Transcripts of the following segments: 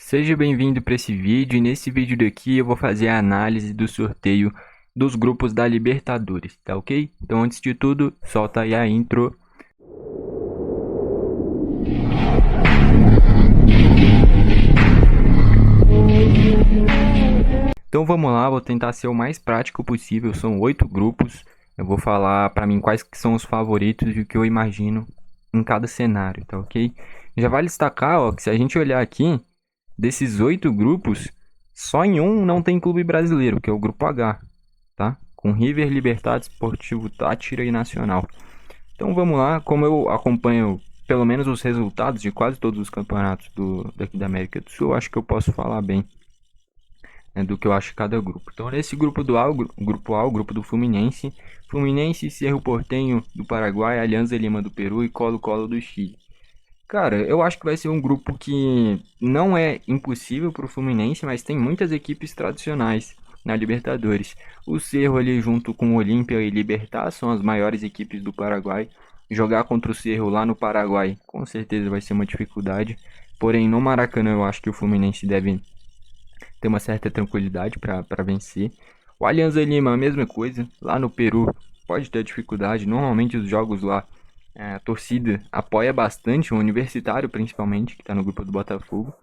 Seja bem-vindo para esse vídeo e nesse vídeo daqui eu vou fazer a análise do sorteio dos grupos da Libertadores, tá ok? Então antes de tudo, solta aí a intro. Então vamos lá, vou tentar ser o mais prático possível, são 8 grupos. Eu vou falar para mim quais que são os favoritos e o que eu imagino em cada cenário, tá ok? Já vale destacar, ó, que se a gente olhar aqui, desses 8 grupos, só em um não tem clube brasileiro, que é o grupo H, tá? Com River, Libertad, Sportivo Táchira e Nacional. Então vamos lá, como eu acompanho pelo menos os resultados de quase todos os campeonatos daqui da América do Sul, acho que eu posso falar bem, né, do que eu acho de cada grupo. Então nesse grupo do A, o grupo do Fluminense, Fluminense, Cerro Porteño do Paraguai, Alianza Lima do Peru e Colo-Colo do Chile. Cara, eu acho que vai ser um grupo que não é impossível para o Fluminense, mas tem muitas equipes tradicionais na Libertadores. O Cerro ali junto com o Olímpia e Libertad são as maiores equipes do Paraguai. Jogar contra o Cerro lá no Paraguai com certeza vai ser uma dificuldade. Porém, no Maracanã eu acho que o Fluminense deve ter uma certa tranquilidade para vencer. O Alianza Lima, a mesma coisa. Lá no Peru pode ter dificuldade. Normalmente os jogos lá a torcida apoia bastante, o Universitário principalmente, que está no grupo do Botafogo,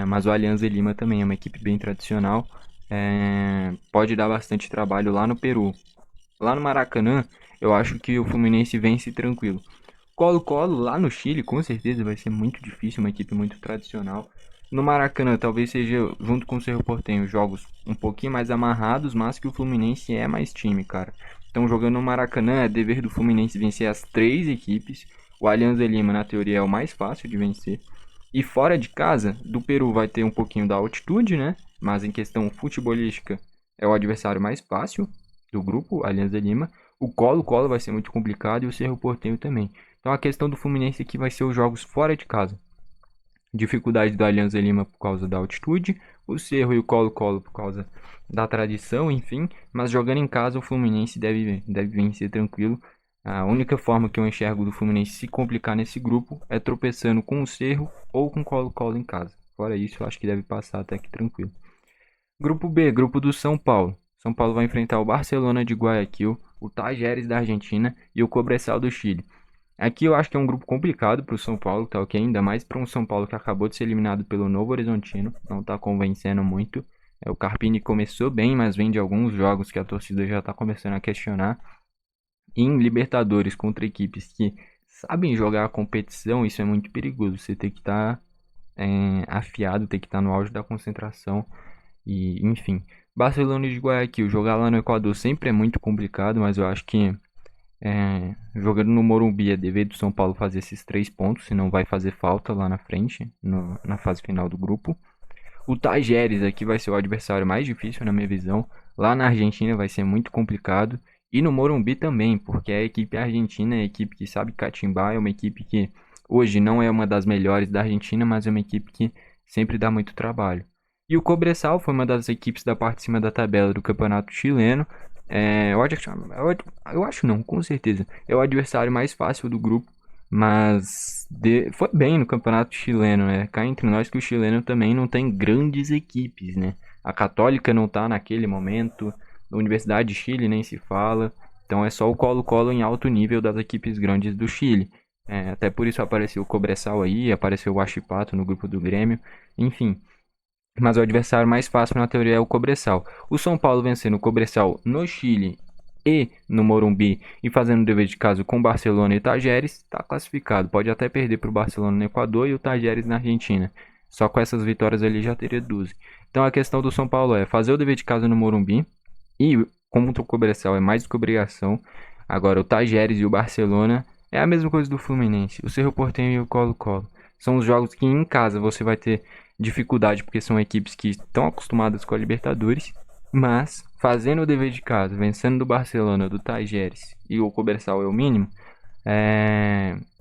mas o Alianza Lima também é uma equipe bem tradicional, pode dar bastante trabalho lá no Peru. Lá no Maracanã, eu acho que o Fluminense vence tranquilo. Colo-Colo lá no Chile, com certeza vai ser muito difícil, uma equipe muito tradicional. No Maracanã, talvez seja, junto com o Cerro Porteño, jogos um pouquinho mais amarrados, mas que o Fluminense é mais time, cara. Então, jogando no Maracanã, é dever do Fluminense vencer as três equipes. O Alianza Lima, na teoria, é o mais fácil de vencer. E fora de casa, do Peru vai ter um pouquinho da altitude, né? Mas em questão futebolística, é o adversário mais fácil do grupo, Alianza Lima. O Colo-Colo vai ser muito complicado e o Cerro Porteño também. Então a questão do Fluminense aqui vai ser os jogos fora de casa. Dificuldade do Alianza Lima por causa da altitude, o Cerro e o Colo-Colo por causa da tradição, enfim. Mas jogando em casa o Fluminense deve vencer tranquilo. A única forma que eu enxergo do Fluminense se complicar nesse grupo é tropeçando com o Cerro ou com o Colo-Colo em casa. Fora isso, eu acho que deve passar até que tranquilo. Grupo B, grupo do São Paulo. São Paulo vai enfrentar o Barcelona de Guayaquil, o Tajeres da Argentina e o Cobresal do Chile. Aqui eu acho que é um grupo complicado para o São Paulo, tá ok? Ainda mais para um São Paulo que acabou de ser eliminado pelo Novo Horizontino, não está convencendo muito. O Carpini começou bem, mas vem de alguns jogos que a torcida já está começando a questionar. E em Libertadores contra equipes que sabem jogar a competição, isso é muito perigoso. Você tem que estar afiado, tem que estar no auge da concentração. E, enfim, Barcelona de Guayaquil, jogar lá no Equador sempre é muito complicado, mas eu acho que jogando no Morumbi é dever do São Paulo fazer esses 3 pontos, senão vai fazer falta lá na frente, na fase final do grupo. O Tajeres aqui vai ser o adversário mais difícil na minha visão. Lá na Argentina vai ser muito complicado. E no Morumbi também, porque a equipe argentina é a equipe que sabe catimbar, é uma equipe que hoje não é uma das melhores da Argentina, mas é uma equipe que sempre dá muito trabalho. E o Cobresal foi uma das equipes da parte de cima da tabela do campeonato chileno. Eu acho não, com certeza. É o adversário mais fácil do grupo, mas foi bem no campeonato chileno, né? Cá entre nós que o chileno também não tem grandes equipes, né? A Católica não tá naquele momento, a Universidade de Chile nem se fala. Então é só o Colo-Colo em alto nível das equipes grandes do Chile. Até por isso apareceu o Cobresal aí, apareceu o Huachipato no grupo do Grêmio, enfim. Mas o adversário mais fácil na teoria é o Cobresal. O São Paulo vencendo o Cobresal no Chile e no Morumbi e fazendo o dever de casa com Barcelona e Tajeres, está classificado. Pode até perder para o Barcelona no Equador e o Tajeres na Argentina. Só com essas vitórias ali já teria 12. Então a questão do São Paulo é fazer o dever de casa no Morumbi e contra o Cobresal é mais do que obrigação. Agora o Tajeres e o Barcelona é a mesma coisa do Fluminense. O Cerro Porteño e o Colo-Colo. São os jogos que em casa você vai ter dificuldade porque são equipes que estão acostumadas com a Libertadores, mas fazendo o dever de casa, vencendo do Barcelona, do Tajeres e o Cobresal é o mínimo,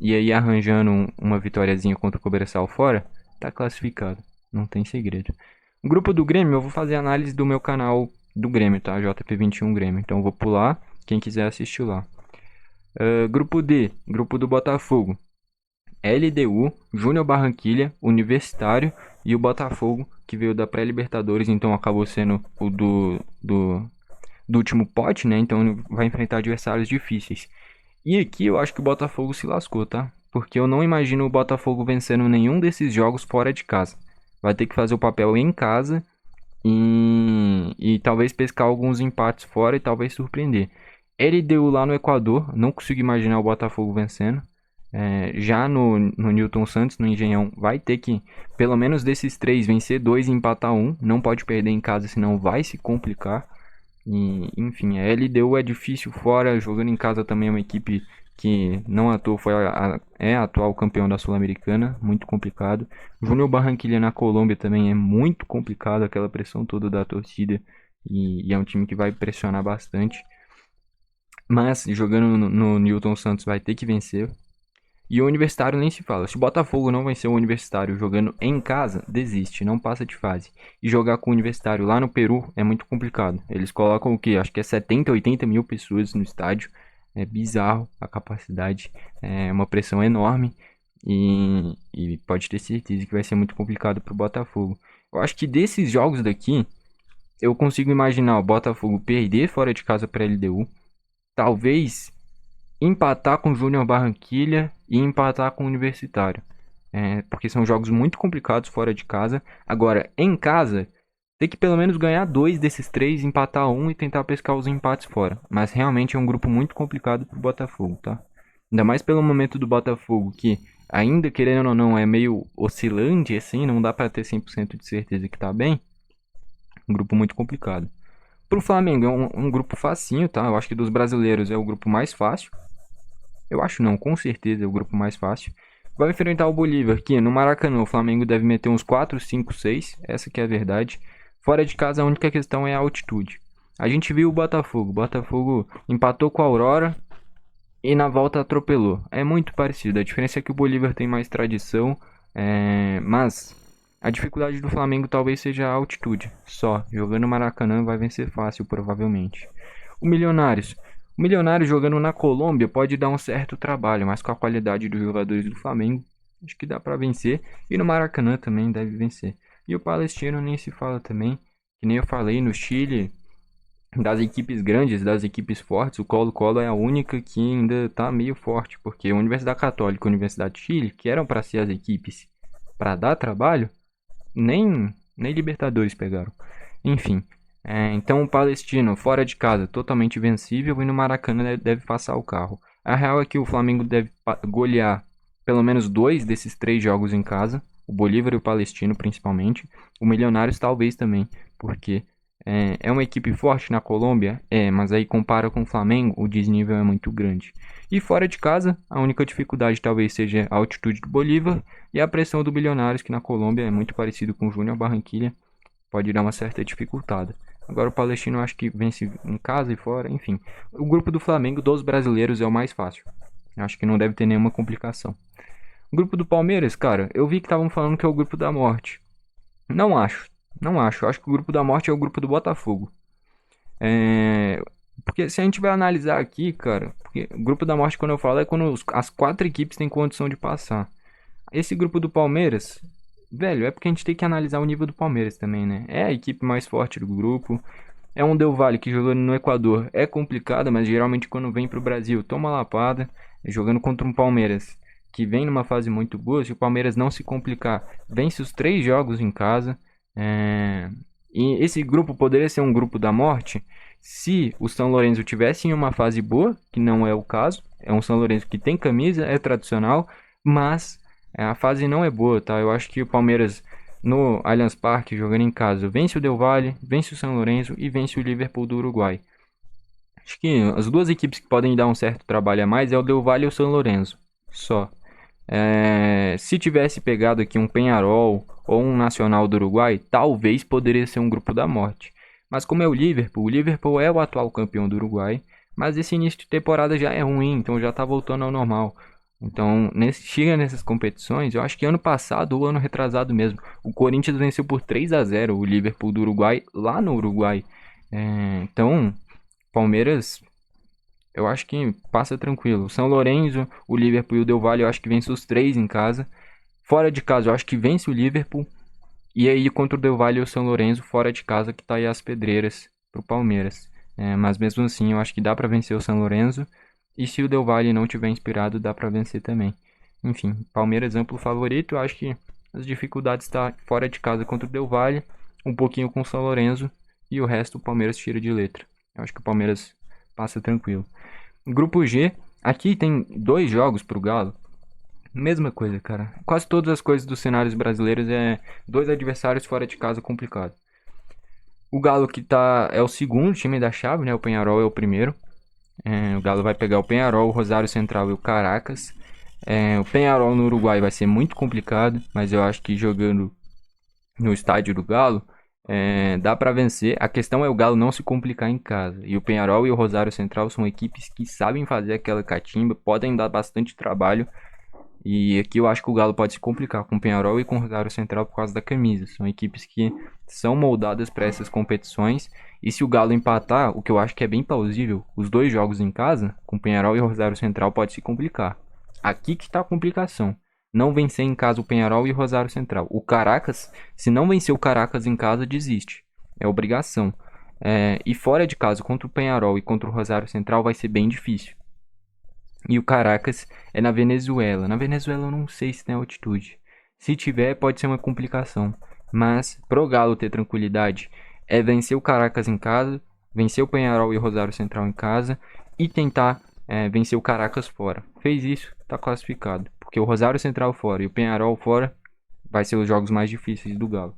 e aí arranjando uma vitóriazinha contra o Cobresal fora, tá classificado, não tem segredo. O grupo do Grêmio, eu vou fazer análise do meu canal do Grêmio, tá? JP21 Grêmio, então eu vou pular, quem quiser assistir lá. Grupo D, grupo do Botafogo. LDU, Júnior Barranquilla, Universitário e o Botafogo, que veio da pré-Libertadores, então acabou sendo o do último pote, né? Então vai enfrentar adversários difíceis. E aqui eu acho que o Botafogo se lascou, tá? Porque eu não imagino o Botafogo vencendo nenhum desses jogos fora de casa. Vai ter que fazer o papel em casa e talvez pescar alguns empates fora e talvez surpreender. LDU lá no Equador, não consigo imaginar o Botafogo vencendo. Já no Newton Santos, no Engenhão, vai ter que, pelo menos desses três, vencer dois e empatar um. Não pode perder em casa, senão vai se complicar. E, enfim, a LDU é difícil fora, jogando em casa também é uma equipe que não à toa é a atual campeão da Sul-Americana, muito complicado. Júnior Barranquilla na Colômbia também é muito complicado, aquela pressão toda da torcida, e é um time que vai pressionar bastante. Mas jogando no Newton Santos vai ter que vencer. E o Universitário nem se fala. Se o Botafogo não vencer o Universitário jogando em casa, desiste, não passa de fase. E jogar com o Universitário lá no Peru é muito complicado. Eles colocam o quê? Acho que é 70, 80 mil pessoas no estádio. É bizarro a capacidade. É uma pressão enorme. E pode ter certeza que vai ser muito complicado para o Botafogo. Eu acho que desses jogos daqui, eu consigo imaginar o Botafogo perder fora de casa para a LDU. Talvez empatar com o Júnior Barranquilla e empatar com o Universitário. Porque são jogos muito complicados fora de casa. Agora, em casa, tem que pelo menos ganhar dois desses três, empatar um e tentar pescar os empates fora. Mas realmente é um grupo muito complicado pro Botafogo, tá? Ainda mais pelo momento do Botafogo, que ainda querendo ou não é meio oscilante, assim, não dá pra ter 100% de certeza que tá bem. Um grupo muito complicado. Pro Flamengo é um grupo facinho, tá? Eu acho que dos brasileiros é o grupo mais fácil. Eu acho não, com certeza é o grupo mais fácil. Vai enfrentar o Bolívar, que no Maracanã o Flamengo deve meter uns 4, 5, 6. Essa que é a verdade. Fora de casa a única questão é a altitude. A gente viu o Botafogo. O Botafogo empatou com a Aurora e na volta atropelou. É muito parecido. A diferença é que o Bolívar tem mais tradição. Mas a dificuldade do Flamengo talvez seja a altitude. Só. Jogando no Maracanã vai vencer fácil, provavelmente. O Milionários. O Milionário jogando na Colômbia pode dar um certo trabalho, mas com a qualidade dos jogadores do Flamengo, acho que dá para vencer. E no Maracanã também deve vencer. E o Palestino nem se fala também, que nem eu falei, no Chile, das equipes grandes, das equipes fortes, o Colo-Colo é a única que ainda tá meio forte, porque a Universidade Católica e a Universidade de Chile, que eram para ser as equipes para dar trabalho, nem Libertadores pegaram. Enfim, então o Palestino, fora de casa, totalmente vencível e no Maracanã deve passar o carro. A real é que o Flamengo deve golear pelo menos dois desses três jogos em casa, o Bolívar e o Palestino principalmente. O Milionários talvez também, porque é uma equipe forte na Colômbia, mas aí compara com o Flamengo, o desnível é muito grande. E fora de casa, a única dificuldade talvez seja a altitude do Bolívar e a pressão do Milionários, que na Colômbia é muito parecido com o Júnior Barranquilla, pode dar uma certa dificuldade. Agora o Palestino eu acho que vence em casa e fora, enfim. O grupo do Flamengo dos brasileiros é o mais fácil. Eu acho que não deve ter nenhuma complicação. O grupo do Palmeiras, cara, eu vi que estavam falando que é o grupo da morte. Não acho. Não acho. Eu acho que o grupo da morte é o grupo do Botafogo. Porque se a gente vai analisar aqui, cara, porque o grupo da morte, quando eu falo, é quando as quatro equipes têm condição de passar. Esse grupo do Palmeiras, velho, é porque a gente tem que analisar o nível do Palmeiras também, né? É a equipe mais forte do grupo. É um Del Valle que jogando no Equador é complicado, mas geralmente quando vem pro Brasil toma lapada. Jogando contra um Palmeiras que vem numa fase muito boa. Se o Palmeiras não se complicar, vence os três jogos em casa. E esse grupo poderia ser um grupo da morte se o São Lourenço tivesse em uma fase boa, que não é o caso. É um São Lourenço que tem camisa, é tradicional, mas a fase não é boa, tá? Eu acho que o Palmeiras no Allianz Parque, jogando em casa, vence o Del Valle, vence o São Lourenço e vence o Liverpool do Uruguai. Acho que as duas equipes que podem dar um certo trabalho a mais é o Del Valle e o São Lourenço. Só. Se tivesse pegado aqui um Peñarol ou um Nacional do Uruguai, talvez poderia ser um grupo da morte. Mas como é o Liverpool é o atual campeão do Uruguai, mas esse início de temporada já é ruim, então já tá voltando ao normal. Então, chega nessas competições, eu acho que ano passado ou ano retrasado mesmo, o Corinthians venceu por 3-0 o Liverpool do Uruguai, lá no Uruguai. Então, Palmeiras, eu acho que passa tranquilo. O São Lourenço, o Liverpool e o Del Valle, eu acho que vence os três em casa. Fora de casa, eu acho que vence o Liverpool. E aí, contra o Del Valle e o São Lourenço, fora de casa, que tá aí as pedreiras pro Palmeiras. Mas mesmo assim, eu acho que dá pra vencer o São Lourenço. E se o Del Valle não tiver inspirado, dá pra vencer também. Enfim, Palmeiras amplo favorito. Eu acho que as dificuldades tá fora de casa contra o Del Valle, um pouquinho com o São Lourenço e o resto o Palmeiras tira de letra. Eu acho que o Palmeiras passa tranquilo. Grupo G, aqui tem dois jogos pro Galo. Mesma coisa, cara. Quase todas as coisas dos cenários brasileiros é dois adversários fora de casa complicado. O Galo que tá é o segundo time da chave, né? O Penharol é o primeiro. O Galo vai pegar o Penharol, o Rosário Central e o Caracas. O Penharol no Uruguai vai ser muito complicado, mas eu acho que jogando no estádio do Galo dá pra vencer. A questão é o Galo não se complicar em casa. E o Penharol e o Rosário Central são equipes que sabem fazer aquela catimba, podem dar bastante trabalho. E aqui eu acho que o Galo pode se complicar com o Penharol e com o Rosário Central por causa da camisa. São equipes que são moldadas para essas competições. E se o Galo empatar, o que eu acho que é bem plausível, os dois jogos em casa, com o Penharol e o Rosário Central, pode se complicar. Aqui que está a complicação. Não vencer em casa o Penharol e o Rosário Central. O Caracas, se não vencer o Caracas em casa, desiste. É obrigação. E fora de casa, contra o Penharol e contra o Rosário Central, vai ser bem difícil. E o Caracas é na Venezuela. Na Venezuela eu não sei se tem altitude. Se tiver, pode ser uma complicação. Mas pro Galo ter tranquilidade, é vencer o Caracas em casa, vencer o Penharol e o Rosário Central em casa e tentar vencer o Caracas fora. Fez isso, tá classificado. Porque o Rosário Central fora e o Penharol fora vai ser os jogos mais difíceis do Galo.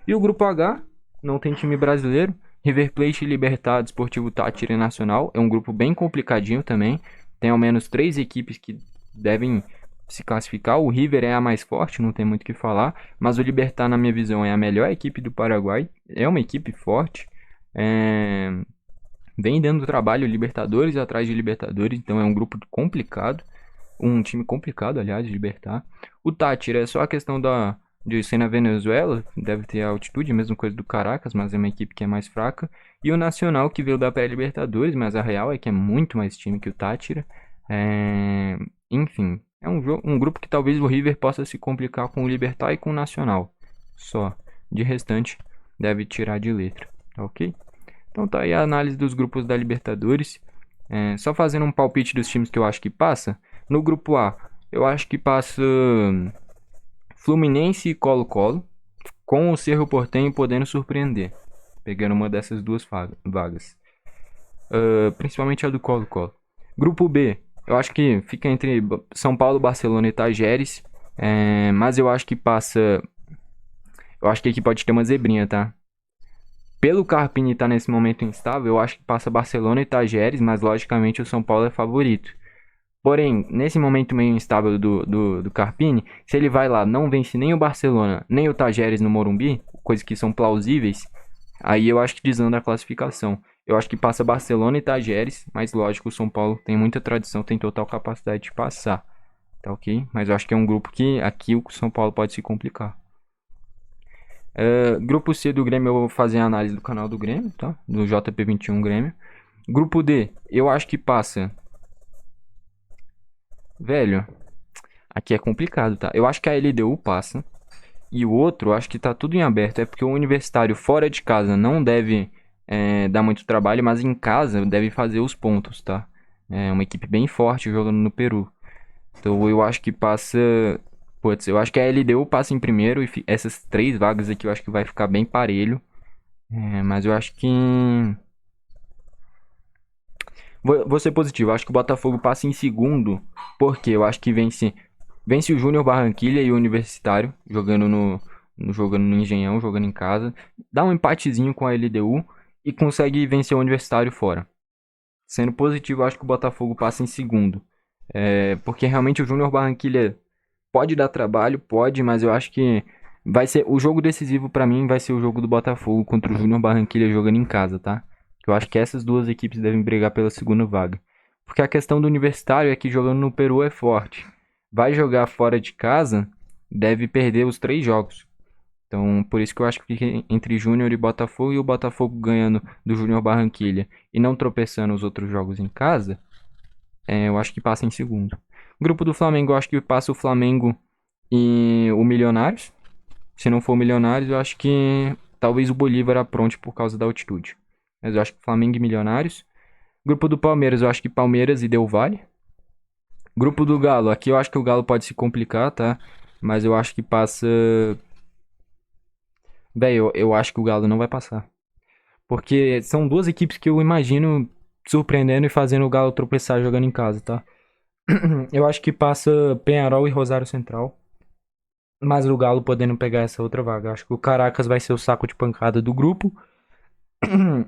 E o grupo H não tem time brasileiro. River Plate, Libertad, Sportivo Táchira e Nacional. É um grupo bem complicadinho também. Tem ao menos três equipes que devem se classificar. O River é a mais forte, não tem muito o que falar. Mas o Libertad, na minha visão, é a melhor equipe do Paraguai. É uma equipe forte. Vem dando trabalho Libertadores atrás de Libertadores. Então é um grupo complicado. Um time complicado, aliás, de Libertad. O Táchira é só a questão de ser na Venezuela. Deve ter a altitude, mesma coisa do Caracas, mas é uma equipe que é mais fraca. E o Nacional, que veio da pré-Libertadores, mas a real é que é muito mais time que o Táchira. Enfim, é um grupo que talvez o River possa se complicar com o Libertad e com o Nacional. Só. De restante, deve tirar de letra. Ok? Então tá aí a análise dos grupos da Libertadores. Só fazendo um palpite dos times que eu acho que passa. No grupo A, eu acho que passa Fluminense e Colo-Colo, com o Cerro Porteño podendo surpreender, pegando uma dessas duas vagas. Principalmente a do Colo-Colo. Grupo B, eu acho que fica entre São Paulo, Barcelona e Tajeres, mas eu acho que passa... Eu acho que aqui pode ter uma zebrinha, tá? Pelo Carpini estar nesse momento instável, eu acho que passa Barcelona e Tajeres, mas logicamente o São Paulo é favorito. Porém, nesse momento meio instável do Carpini, se ele vai lá, não vence nem o Barcelona, nem o Tajeres no Morumbi, coisas que são plausíveis, aí eu acho que desanda a classificação. Eu acho que passa Barcelona e Tajeres, mas lógico, o São Paulo tem muita tradição, tem total capacidade de passar, tá ok? Mas eu acho que é um grupo que aqui o São Paulo pode se complicar. Grupo C do Grêmio, eu vou fazer a análise do canal do Grêmio, tá? Do JP21 Grêmio. Grupo D, eu acho que passa... Velho, aqui é complicado, tá? Eu acho que a LDU passa. E o outro, eu acho que tá tudo em aberto. É porque o universitário fora de casa não deve dar muito trabalho, mas em casa deve fazer os pontos, tá? É uma equipe bem forte jogando no Peru. Então eu acho que passa... Putz, eu acho que a LDU passa em primeiro. E essas três vagas aqui eu acho que vai ficar bem parelho. Mas eu acho que... Vou ser positivo. Eu acho que o Botafogo passa em segundo. Porque eu acho que vence o Júnior Barranquilla e o Universitário. Jogando no Engenhão, jogando em casa. Dá um empatezinho com a LDU. E consegue vencer o Universitário fora. Sendo positivo, eu acho que o Botafogo passa em segundo. Porque realmente o Júnior Barranquilla pode dar trabalho, pode, mas eu acho que vai ser o jogo decisivo pra mim vai ser o jogo do Botafogo contra o Júnior Barranquilla jogando em casa, tá? Eu acho que essas duas equipes devem brigar pela segunda vaga. Porque a questão do Universitário é que jogando no Peru é forte. Vai jogar fora de casa, deve perder os 3 jogos. Então, por isso que eu acho que fica entre Júnior e Botafogo, e o Botafogo ganhando do Júnior Barranquilla e não tropeçando os outros jogos em casa, eu acho que passa em segundo. Grupo do Flamengo, eu acho que passa o Flamengo e o Milionários. Se não for o Milionários, eu acho que talvez o Bolívar apronte por causa da altitude. Mas eu acho que Flamengo e Milionários. Grupo do Palmeiras, eu acho que Palmeiras e Del Valle. Grupo do Galo, aqui eu acho que o Galo pode se complicar, tá? Mas eu acho que passa. Véi, eu acho que o Galo não vai passar. Porque são duas equipes que eu imagino surpreendendo e fazendo o Galo tropeçar jogando em casa, tá? Eu acho que passa Penharol e Rosário Central. Mas o Galo podendo pegar essa outra vaga. Acho que o Caracas vai ser o saco de pancada do grupo.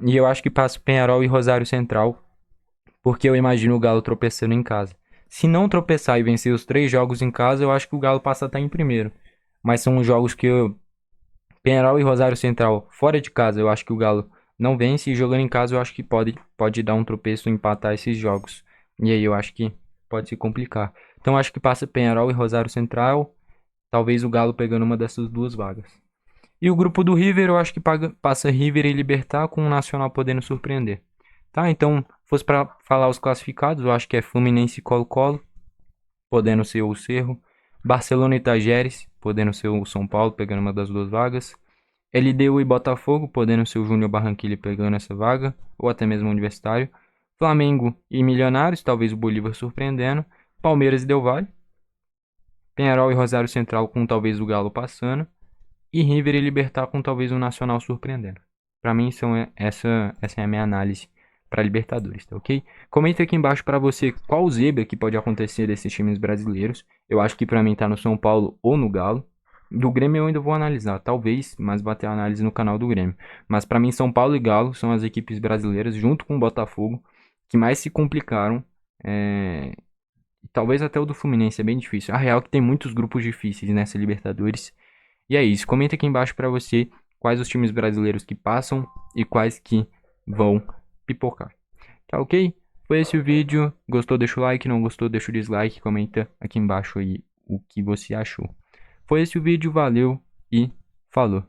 E eu acho que passa Penharol e Rosário Central. Porque eu imagino o Galo tropeçando em casa. Se não tropeçar e vencer os 3 jogos em casa, eu acho que o Galo passa até em primeiro. Mas são os jogos que Penharol e Rosário Central fora de casa, eu acho que o Galo não vence. E jogando em casa, eu acho que pode dar um tropeço e empatar esses jogos. E aí eu acho que pode se complicar. Então eu acho que passa Penharol e Rosário Central. Talvez o Galo pegando uma dessas duas vagas. E o grupo do River, eu acho que passa River e Libertad, com o Nacional podendo surpreender. Tá, então, fosse para falar os classificados, eu acho que é Fluminense e Colo-Colo, podendo ser o Cerro. Barcelona e Tajeres, podendo ser o São Paulo, pegando uma das duas vagas. LDU e Botafogo, podendo ser o Júnior Barranquilla pegando essa vaga, ou até mesmo o Universitário. Flamengo e Milionários, talvez o Bolívar surpreendendo. Palmeiras e Del Valle. Penharol e Rosário Central, com talvez o Galo passando. E River e Libertad, com talvez o Nacional surpreendendo. Para mim, essa é a minha análise para Libertadores, tá ok? Comenta aqui embaixo para você qual zebra que pode acontecer desses times brasileiros. Eu acho que para mim tá no São Paulo ou no Galo. Do Grêmio eu ainda vou analisar, talvez, mas bater a análise no canal do Grêmio. Mas para mim, São Paulo e Galo são as equipes brasileiras, junto com o Botafogo, que mais se complicaram. Talvez até o do Fluminense é bem difícil. A real é que tem muitos grupos difíceis nessa Libertadores. E é isso. Comenta aqui embaixo pra você quais os times brasileiros que passam e quais que vão pipocar. Tá ok? Foi esse o vídeo. Gostou, deixa o like. Não gostou, deixa o dislike. Comenta aqui embaixo aí o que você achou. Foi esse o vídeo. Valeu e falou.